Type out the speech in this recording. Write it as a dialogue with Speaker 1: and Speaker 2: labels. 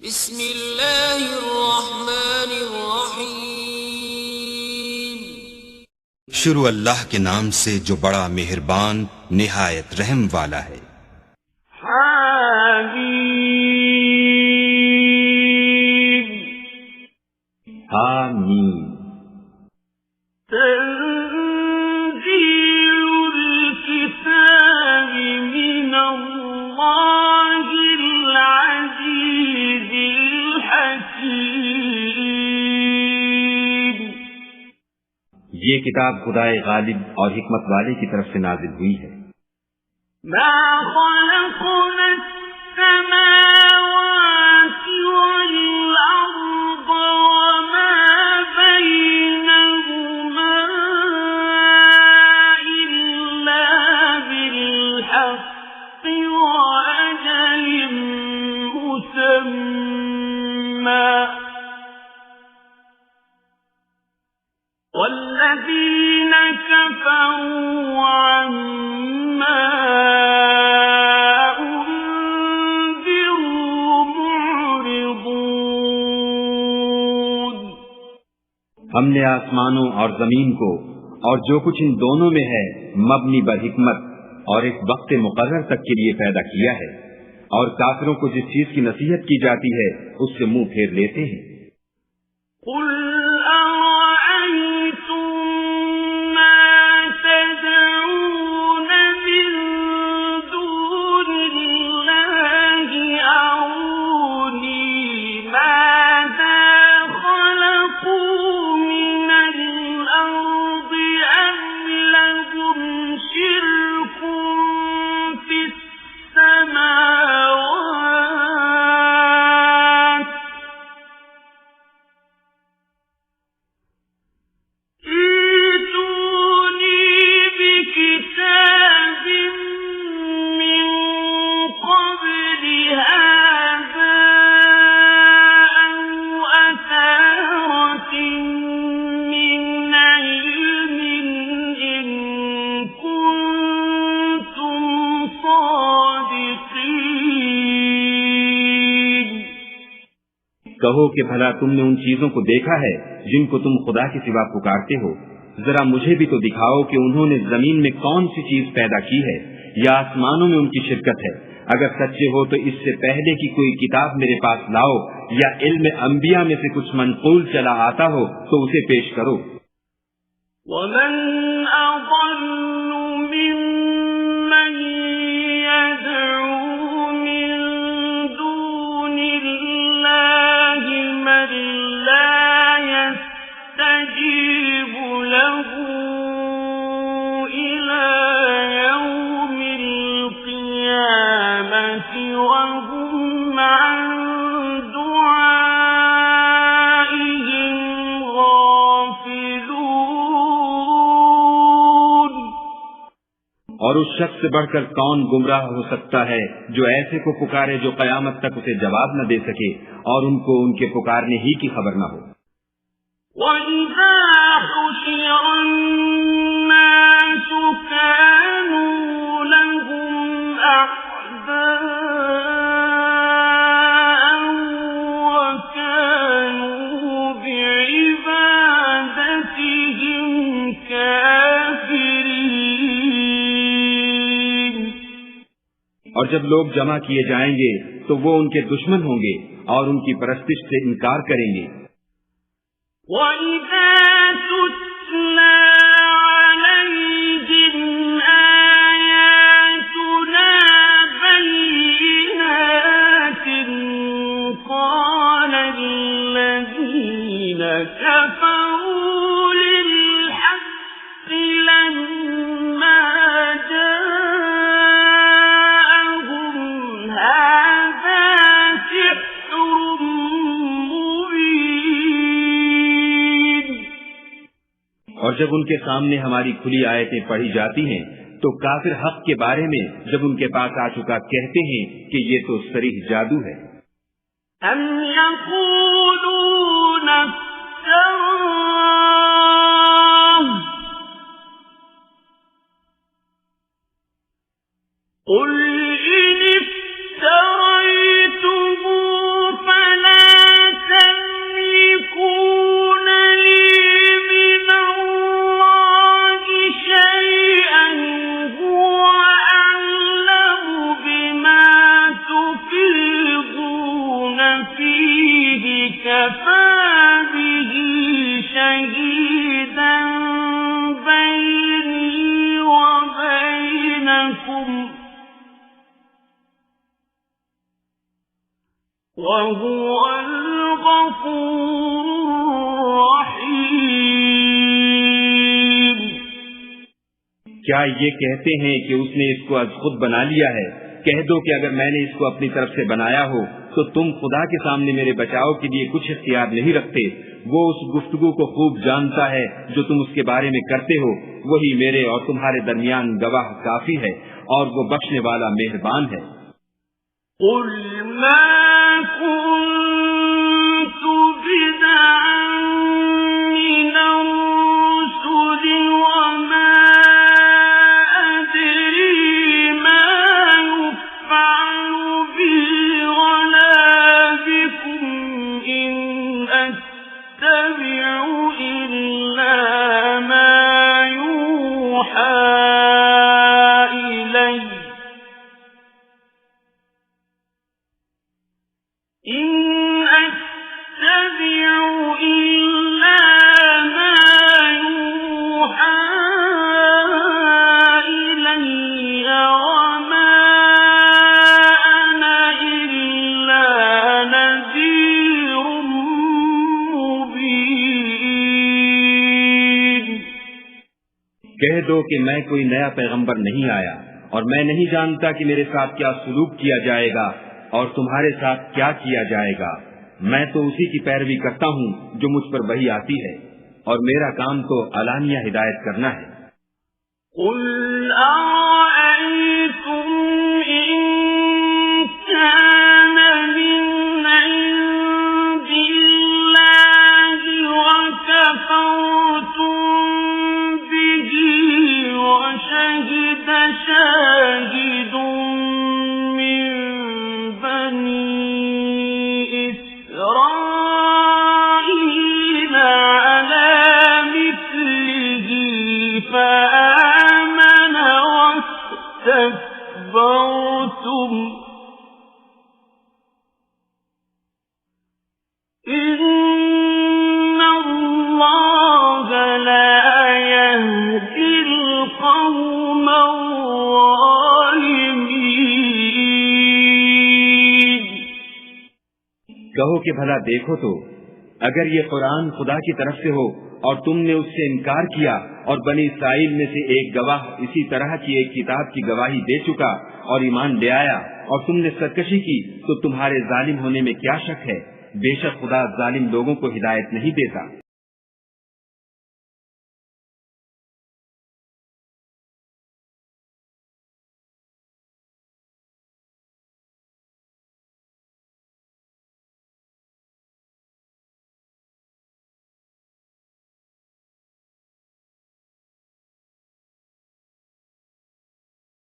Speaker 1: बिस्मिल्लाहिर्रहमानिर्रहीम।
Speaker 2: शुरू अल्लाह के नाम से जो बड़ा मेहरबान निहायत रहम वाला है।
Speaker 3: हामीम
Speaker 4: हामीम
Speaker 3: तंजीलुल किताबि मिनल्लाहिल अज़ीज़िल हकीम।
Speaker 4: ये किताब खुदाए गालिब और हिकमत वाले की तरफ से नाजिल हुई है।
Speaker 3: मा खलक़ना अस्समावाति वल अर्द वमा बैनहुमा इल्ला बिल हक़्क़ि व अजलिम मुसम्मा वल्लज़ीन कफ़रू अम्मा
Speaker 4: हमने आसमानों और जमीन को और जो कुछ इन दोनों में है मबनी बर हिकमत और एक वक्त मुकर्रर तक के लिए पैदा किया है, और काफिरों को जिस चीज की नसीहत की जाती है उससे मुंह फेर लेते हैं। कहो कि भला तुमने उन चीजों को देखा है जिनको तुम खुदा के सिवा पुकारते हो? जरा मुझे भी तो दिखाओ कि उन्होंने जमीन में कौन सी चीज पैदा की है या आसमानों में उनकी शिरकत है। अगर सच्चे हो तो इससे पहले की कोई किताब मेरे पास लाओ, या इल्म अंबिया में से कुछ मनकूल चला आता हो तो उसे पेश करो। और उस शख्स से बढ़कर कौन गुमराह हो सकता है जो ऐसे को पुकारे जो कयामत तक उसे जवाब न दे सके और उनको उनके पुकारने ही की खबर न हो। और जब लोग जमा किए जाएंगे तो वो उनके दुश्मन होंगे और उनकी परस्तिश से इनकार करेंगे। और जब उनके सामने हमारी खुली आयतें पढ़ी जाती हैं तो काफिर हक के बारे में जब उनके पास आ चुका कहते हैं कि ये तो सरीह जादू है।
Speaker 3: قل إن افتريته فلا كفى به شهيدا بيني وبينكم وهو الغفور الرحيم।
Speaker 4: क्या ये कहते हैं कि उसने इसको आज खुद बना लिया है? कह दो कि अगर मैंने इसको अपनी तरफ से बनाया हो तो तुम खुदा के सामने मेरे बचाव के लिए कुछ इख्तियार नहीं रखते। वो उस गुफ्तगू को खूब जानता है जो तुम उसके बारे में करते हो। वही मेरे और तुम्हारे दरमियान गवाह काफी है और वो बख्शने वाला मेहरबान है।
Speaker 3: قل ما كنت بدعا من الرسل وما أدري ما يفعل بي ولا بكم إن أتبع إلا ما يوحى إلي إن أتبع إلا ما يوحى إلي وما أنا إلا نذير مبين।
Speaker 4: कह दो कि मैं कोई नया पैगंबर नहीं आया और मैं नहीं जानता कि मेरे साथ क्या सलूक किया जाएगा और तुम्हारे साथ क्या किया जाएगा। मैं तो उसी की पैरवी करता हूँ जो मुझ पर वही आती है और मेरा काम तो अलानिया हिदायत करना है।
Speaker 3: قل أرأيتم إن كان من عند الله وكفرتم به وشهد شاهد من بني إسرائيل على مثله فآمن واستكبرتم إن الله لا يهدي القوم الظالمين।
Speaker 4: कहो कि भला देखो तो अगर ये कुरान खुदा की तरफ से हो और तुमने उससे इनकार किया और बनी इस्राइल में से एक गवाह इसी तरह की एक किताब की गवाही दे चुका और ईमान ले आया और तुमने सरकशी की तो तुम्हारे जालिम होने में क्या शक है। बेशक खुदा जालिम लोगों को हिदायत नहीं देता।